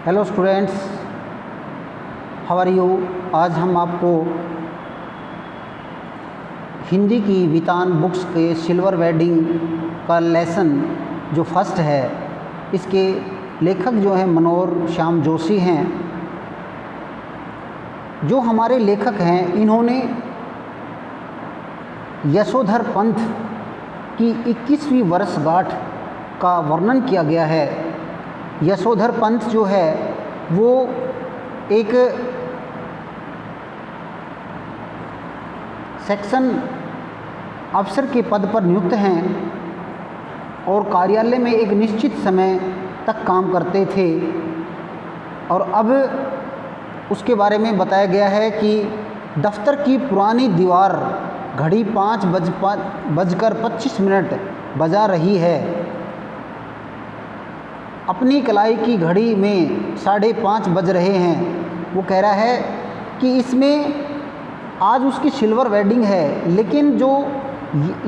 Hello students, how are you. आज हम आपको हिंदी की वितान बुक्स के सिल्वर वेडिंग का लेसन जो फर्स्ट है, इसके लेखक जो हैं मनोहर श्याम जोशी हैं। जो हमारे लेखक हैं, इन्होंने यशोधर पंथ की 21वीं वर्षगांठ का वर्णन किया गया है। यशोधर पंथ जो है वो एक सेक्शन अफसर के पद पर नियुक्त हैं और कार्यालय में एक निश्चित समय तक काम करते थे। और अब उसके बारे में बताया गया है कि दफ्तर की पुरानी दीवार घड़ी 5:25 बजा रही है। अपनी कलाई की घड़ी में 5:30 बज रहे हैं। वो कह रहा है कि इसमें आज उसकी सिल्वर वेडिंग है, लेकिन जो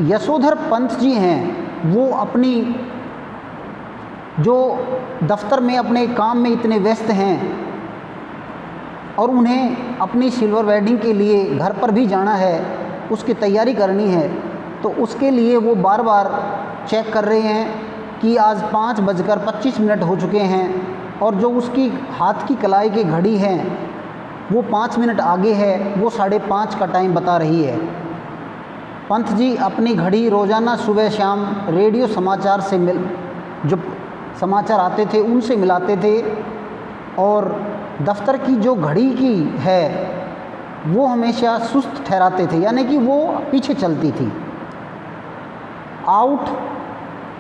यशोधर पंत जी हैं वो अपनी जो दफ्तर में अपने काम में इतने व्यस्त हैं और उन्हें अपनी सिल्वर वेडिंग के लिए घर पर भी जाना है, उसकी तैयारी करनी है। तो उसके लिए वो बार बार चेक कर रहे हैं कि आज 5:25 हो चुके हैं और जो उसकी हाथ की कलाई की घड़ी है वो 5 मिनट आगे है, वो 5:30 का टाइम बता रही है। पंत जी अपनी घड़ी रोज़ाना सुबह शाम रेडियो समाचार से जो समाचार आते थे उनसे मिलाते थे और दफ्तर की जो घड़ी की है वो हमेशा सुस्त ठहराते थे, यानी कि वो पीछे चलती थी। आउट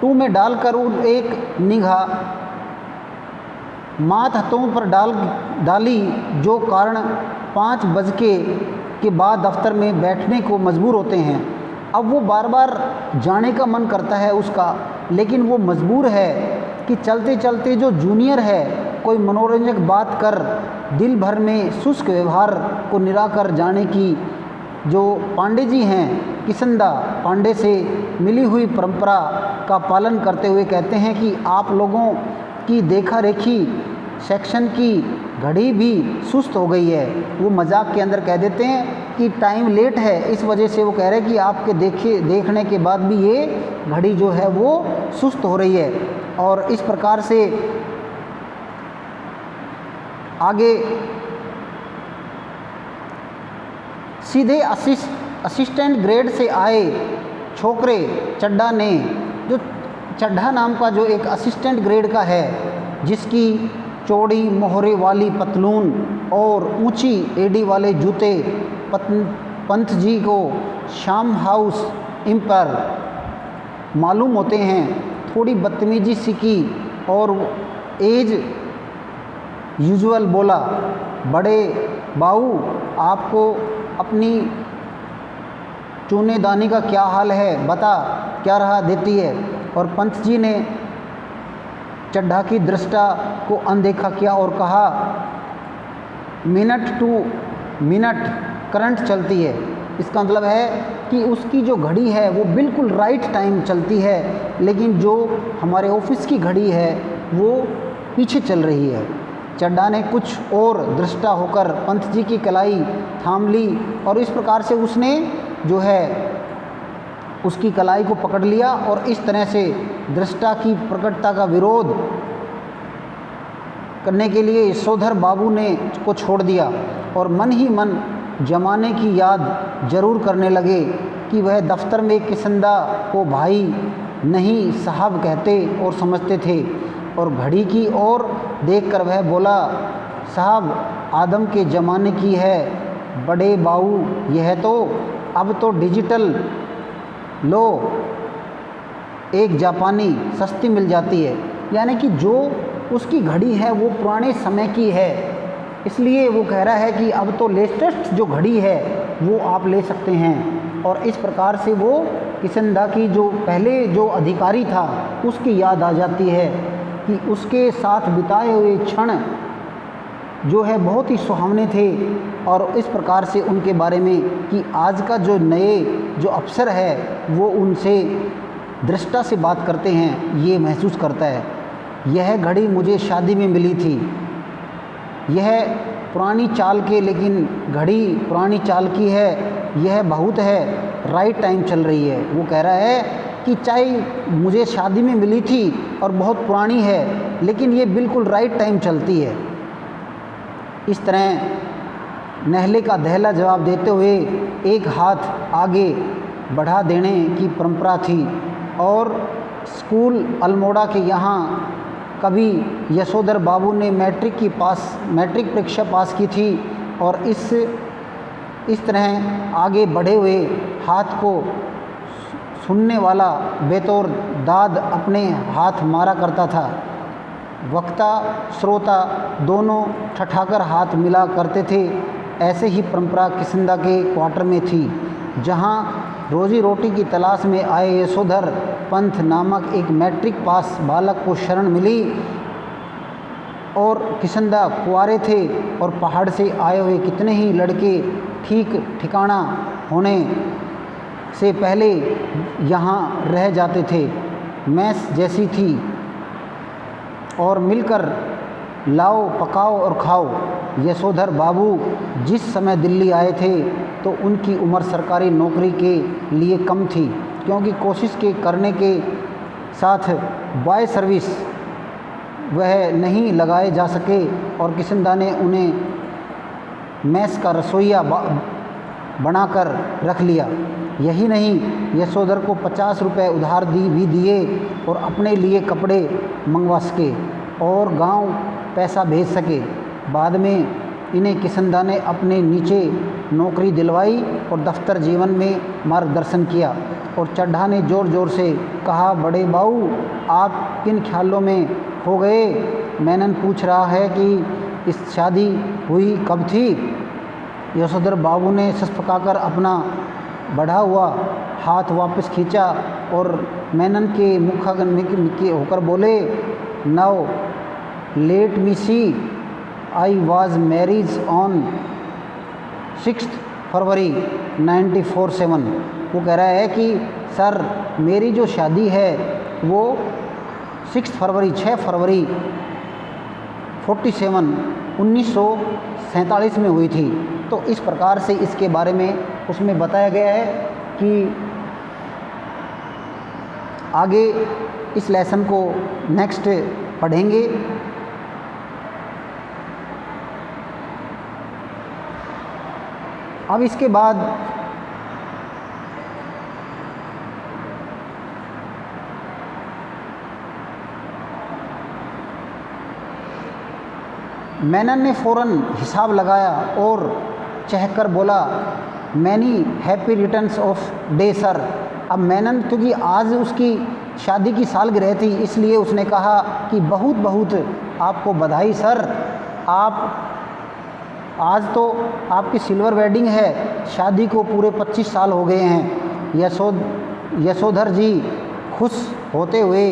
2 में डालकर एक निगाह माथ हथों पर डाली, जो कारण 5 बज के बाद दफ्तर में बैठने को मजबूर होते हैं। अब वो बार बार जाने का मन करता है उसका, लेकिन वो मजबूर है कि चलते चलते जो जूनियर है कोई मनोरंजक बात कर दिल भर में शुष्क व्यवहार को निराकर जाने की जो पांडे जी हैं, किसनदा पांडे से मिली हुई परंपरा का पालन करते हुए कहते हैं कि आप लोगों की देखा रेखी सेक्शन की घड़ी भी सुस्त हो गई है। वो मजाक के अंदर कह देते हैं कि टाइम लेट है, इस वजह से वो कह रहे हैं कि आपके देखने के बाद भी ये घड़ी जो है वो सुस्त हो रही है। और इस प्रकार से आगे सीधे असिस्टेंट ग्रेड से आए छोकरे चड्ढा ने, जो चड्ढा नाम का जो एक असिस्टेंट ग्रेड का है, जिसकी चौड़ी मोहरे वाली पतलून और ऊंची एड़ी वाले जूते पंत जी को शाम हाउस इम्पर मालूम होते हैं, थोड़ी बदतमीजी सी की और एज यूजुअल बोला, बड़े बाऊ आपको अपनी चूनेदानी का क्या हाल है, बता क्या राह देती है। और पंत जी ने चड्ढा की दृष्टा को अनदेखा किया और कहा, मिनट टू मिनट करंट चलती है। इसका मतलब है कि उसकी जो घड़ी है वो बिल्कुल राइट टाइम चलती है, लेकिन जो हमारे ऑफिस की घड़ी है वो पीछे चल रही है। चड्ढा ने कुछ और दृष्टा होकर पंत जी की कलाई थाम ली और इस प्रकार से उसने जो है उसकी कलाई को पकड़ लिया और इस तरह से दृष्टा की प्रकटता का विरोध करने के लिए यशोधर बाबू ने को छोड़ दिया और मन ही मन जमाने की याद जरूर करने लगे कि वह दफ्तर में किसंदा को भाई नहीं साहब कहते और समझते थे। और घड़ी की ओर देखकर वह बोला, साहब आदम के ज़माने की है, बड़े बाऊ यह तो अब तो डिजिटल लो, एक जापानी सस्ती मिल जाती है। यानी कि जो उसकी घड़ी है वो पुराने समय की है, इसलिए वो कह रहा है कि अब तो लेटेस्ट जो घड़ी है वो आप ले सकते हैं। और इस प्रकार से वो किसनदा की जो पहले जो अधिकारी था उसकी याद आ जाती है कि उसके साथ बिताए हुए क्षण जो है बहुत ही सुहावने थे। और इस प्रकार से उनके बारे में कि आज का जो नए जो अफसर है वो उनसे दृष्टा से बात करते हैं, ये महसूस करता है। यह घड़ी मुझे शादी में मिली थी, यह पुरानी चाल के, लेकिन घड़ी पुरानी चाल की है, यह बहुत है, राइट टाइम चल रही है। वो कह रहा है कि चाय मुझे शादी में मिली थी और बहुत पुरानी है, लेकिन ये बिल्कुल राइट टाइम चलती है। इस तरह नहले का दहला जवाब देते हुए एक हाथ आगे बढ़ा देने की परंपरा थी। और स्कूल अल्मोड़ा के यहाँ कभी यशोधर बाबू ने मैट्रिक परीक्षा पास की थी और इस तरह आगे बढ़े हुए हाथ को सुनने वाला बेतौर दाद अपने हाथ मारा करता था। वक्ता श्रोता दोनों ठठाकर हाथ मिला करते थे। ऐसे ही परंपरा किष्किंधा के क्वार्टर में थी, जहाँ रोजी रोटी की तलाश में आए यशोधर पंथ नामक एक मैट्रिक पास बालक को शरण मिली। और किष्किंधा कुंवारे थे और पहाड़ से आए हुए कितने ही लड़के ठीक ठिकाना होने से पहले यहाँ रह जाते थे। मैस जैसी थी और मिलकर लाओ पकाओ और खाओ। यशोधर बाबू जिस समय दिल्ली आए थे तो उनकी उम्र सरकारी नौकरी के लिए कम थी, क्योंकि कोशिश के करने के साथ बॉय सर्विस वह नहीं लगाए जा सके और किष्किंधा ने उन्हें मैस का रसोइया बनाकर रख लिया। यही नहीं, यशोधर को 50 रुपये उधार भी दिए और अपने लिए कपड़े मंगवा सके और गांव पैसा भेज सके। बाद में इन्हें किष्किंधा ने अपने नीचे नौकरी दिलवाई और दफ्तर जीवन में मार्गदर्शन किया। और चड्ढा ने ज़ोर ज़ोर से कहा, बड़े बाऊ आप किन ख्यालों में हो गए? मेनन पूछ रहा है कि इस शादी हुई कब थी? यशोधर बाबू ने ससफकाकर अपना बढ़ा हुआ हाथ वापस खींचा और मेनन के मुखाग्नि के होकर बोले, now let me see, I was marriage on 6 February 1947। वो कह रहा है कि सर मेरी जो शादी है वो 6 फरवरी 1947 में हुई थी। तो इस प्रकार से इसके बारे में उसमें बताया गया है कि आगे इस लेसन को नेक्स्ट पढ़ेंगे। अब इसके बाद मेनन ने फ़ौरन हिसाब लगाया और चहकर बोला, many happy returns of day sir. अब मेनन, क्योंकि आज उसकी शादी की सालगिरह थी, इसलिए उसने कहा कि बहुत बहुत आपको बधाई सर, आप आज तो आपकी सिल्वर वेडिंग है, शादी को पूरे 25 साल हो गए हैं। यशोधर जी खुश होते हुए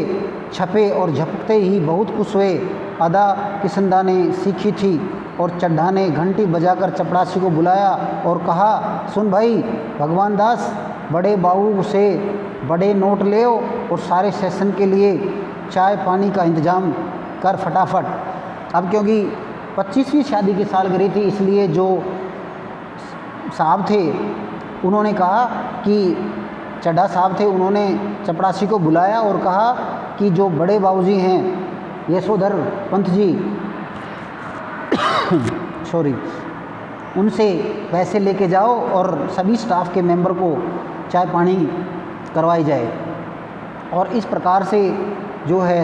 छपे और झपकते ही बहुत खुश हुए। अदा किष्किंधा ने सीखी थी और चड्ढा ने घंटी बजाकर चपरासी को बुलाया और कहा, सुन भाई भगवान दास, बड़े बाबू से बड़े नोट ले आओ और सारे सेशन के लिए चाय पानी का इंतज़ाम कर फटाफट। अब क्योंकि 25वीं शादी की सालगिरह थी, इसलिए जो साहब थे उन्होंने कहा कि चड्ढा साहब थे, उन्होंने चपरासी को बुलाया और कहा कि जो बड़े बाबूजी हैं यशोधर पंथ जी सॉरी, उनसे पैसे लेके जाओ और सभी स्टाफ के मेंबर को चाय पानी करवाई जाए। और इस प्रकार से जो है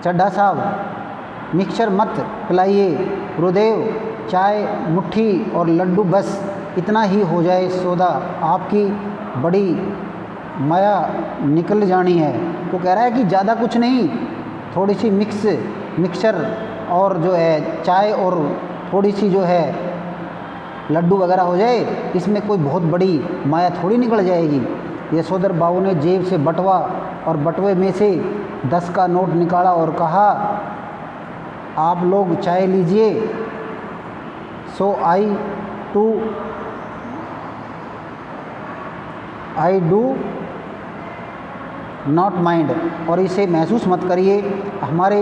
चड्ढा साहब मिक्सचर मत पिलाइए गुरुदेव, चाय मुट्ठी और लड्डू बस इतना ही हो जाए सौदा, आपकी बड़ी माया निकल जानी है। वो कह रहा है कि ज़्यादा कुछ नहीं, थोड़ी सी मिक्सचर और जो है चाय और थोड़ी सी जो है लड्डू वगैरह हो जाए, इसमें कोई बहुत बड़ी माया थोड़ी निकल जाएगी। यशोधर बाबू ने जेब से बटवा और बटवे में से 10 का नोट निकाला और कहा, आप लोग चाय लीजिए। सो आई डू नॉट माइंड, और इसे महसूस मत करिए, हमारे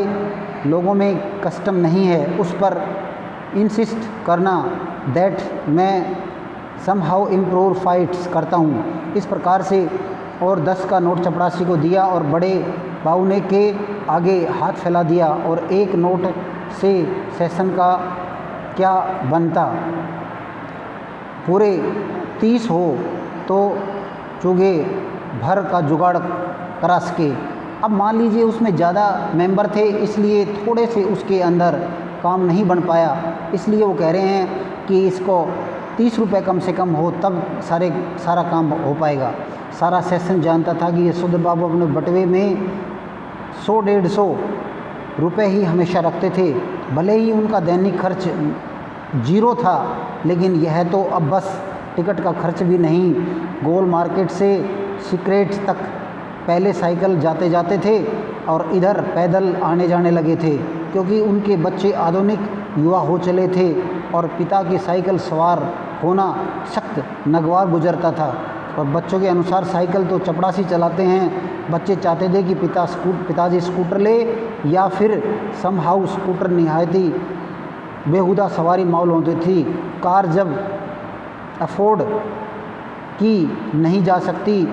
लोगों में कस्टम नहीं है उस पर इंसिस्ट करना, दैट मैं समहाउ इम्प्रूव फाइट्स करता हूँ। इस प्रकार से और 10 का नोट चपरासी को दिया और बड़े बावने के आगे हाथ फैला दिया और एक नोट से सेशन का क्या बनता, पूरे 30 हो तो चुगे भर का जुगाड़ करा सके। अब मान लीजिए उसमें ज़्यादा मेंबर थे इसलिए थोड़े से उसके अंदर काम नहीं बन पाया, इसलिए वो कह रहे हैं कि इसको 30 रुपये कम से कम हो तब सारा काम हो पाएगा। सारा सेशन जानता था कि ये सुधर बाबू अपने बटवे में 100-150 रुपये ही हमेशा रखते थे, भले ही उनका दैनिक खर्च 0 था, लेकिन यह तो अब बस टिकट का खर्च भी नहीं। गोल मार्केट से सीक्रेट तक पहले साइकिल जाते जाते थे और इधर पैदल आने जाने लगे थे, क्योंकि उनके बच्चे आधुनिक युवा हो चले थे और पिता की साइकिल सवार होना सख्त नागवार गुजरता था। और बच्चों के अनुसार साइकिल तो चपरासी चलाते हैं, बच्चे चाहते थे कि पिताजी स्कूटर ले या फिर समहाउ स्कूटर निहायत ही बेहुदा सवारी माहौल होती थी। कार जब अफोर्ड की नहीं जा सकती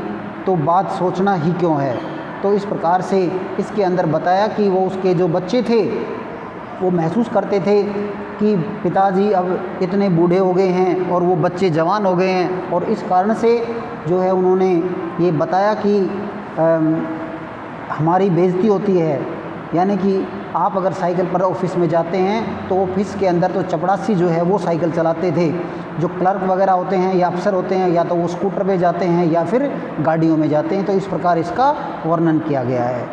तो बात सोचना ही क्यों है। तो इस प्रकार से इसके अंदर बताया कि वो उसके जो बच्चे थे वो महसूस करते थे कि पिताजी अब इतने बूढ़े हो गए हैं और वो बच्चे जवान हो गए हैं, और इस कारण से जो है उन्होंने ये बताया कि हमारी बेइज्जती होती है। यानी कि आप अगर साइकिल पर ऑफिस में जाते हैं तो ऑफिस के अंदर तो चपरासी जो है वो साइकिल चलाते थे, जो क्लर्क वगैरह होते हैं या अफसर होते हैं या तो वो स्कूटर पे जाते हैं या फिर गाड़ियों में जाते हैं। तो इस प्रकार इसका वर्णन किया गया है।